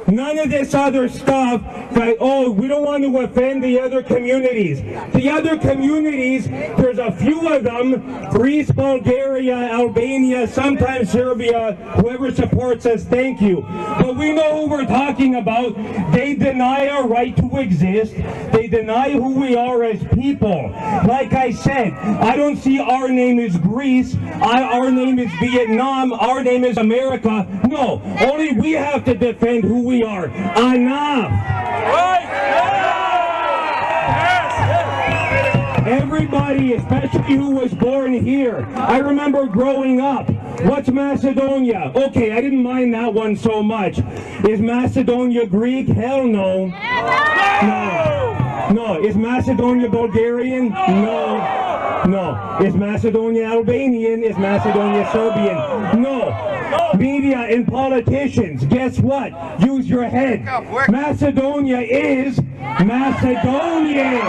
None of this other stuff that, oh, we don't want to offend the other communities. The other communities, there's a few of them, Greece, Bulgaria, Albania, sometimes Serbia, whoever supports us, thank you. But we know who we're talking about. They deny our right to exist. They deny who we are as people. Like I said, I don't see our name is Greece, our name is Vietnam, our name is America. No, only we have to defend who we are. Enough! Everybody, especially who was born here. I remember growing up. What's Macedonia? Okay, I didn't mind that one so much. Is Macedonia Greek? Hell no. No. Is Macedonia Bulgarian? No. No. Is Macedonia Albanian? Is Macedonia Serbian? No. Media and politicians, guess what? Use your head. Macedonia is Macedonian.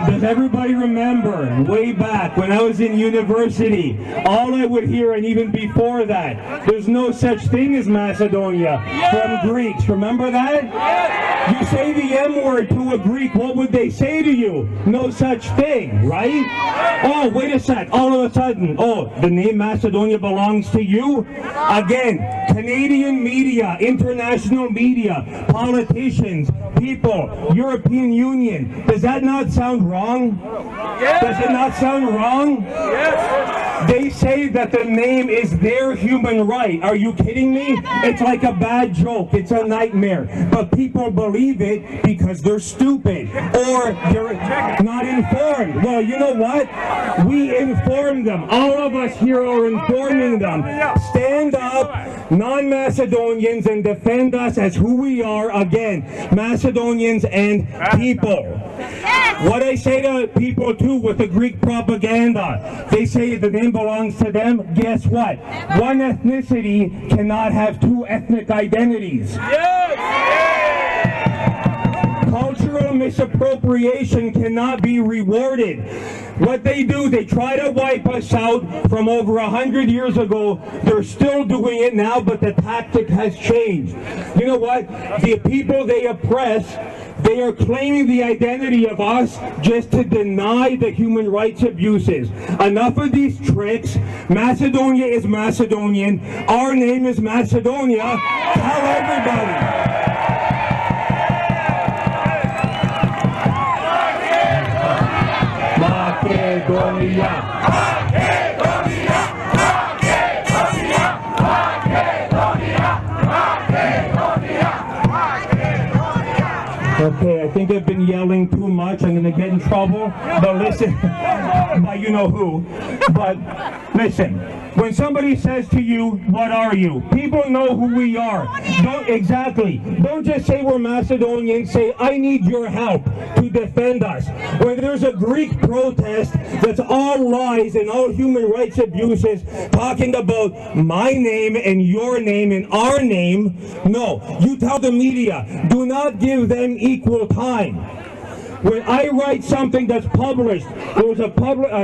Does everybody remember way back when I was in university, all I would hear, and even before that, there's no such thing as Macedonia from Greeks. Remember that? You say the M word to a Greek, what would they say to you? No such thing, right? Oh, wait a sec. All of a sudden, oh, the name Macedonia belongs to you? Again, Canadian media, international media, politicians, people, European Union. Does that not sound wrong? Does it not sound wrong? They say that the name is their human right. Are you kidding me? It's like a bad joke. It's a nightmare. But people believe it because they're stupid or they're not informed. Well, you know what? We inform them. All of us here are informing them. Stand up, non-Macedonians, and defend us as who we are, again, Macedonians and people. What I say to people too with the Greek propaganda, they say the name belongs to them. Guess what? One ethnicity cannot have two ethnic identities. Cultural misappropriation cannot be rewarded. What they do, they try to wipe us out from over 100 years ago. They're still doing it now, but the tactic has changed. You know what? The people they oppress, they are claiming the identity of us just to deny the human rights abuses. Enough of these tricks. Macedonia is Macedonian. Our name is Macedonia. Tell everybody. Okay, I think I've been yelling too much. I'm going to get in trouble. But listen, by you know who. But listen, when somebody says to you, what are you? People know who we are. Don't just say we're Macedonians. Say, I need your help to defend us. When there's a Greek protest that's all lies and all human rights abuses, talking about my name and your name and our name, no. You tell the media, do not give them equal time. When I write something that's published, there was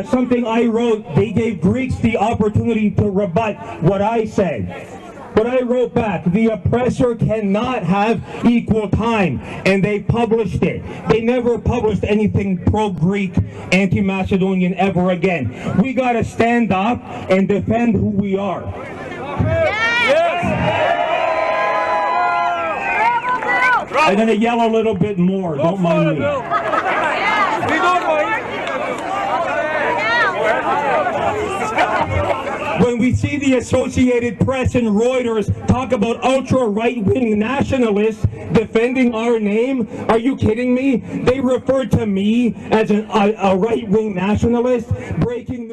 something I wrote, they gave Greeks the opportunity to rebut what I said. But I wrote back, the oppressor cannot have equal time, and they published it. They never published anything pro-Greek, anti-Macedonian ever again. We got to stand up and defend who we are. I'm going to yell a little bit more, don't mind me. When we see the Associated Press and Reuters talk about ultra-right-wing nationalists defending our name, are you kidding me? They refer to me as a right-wing nationalist, breaking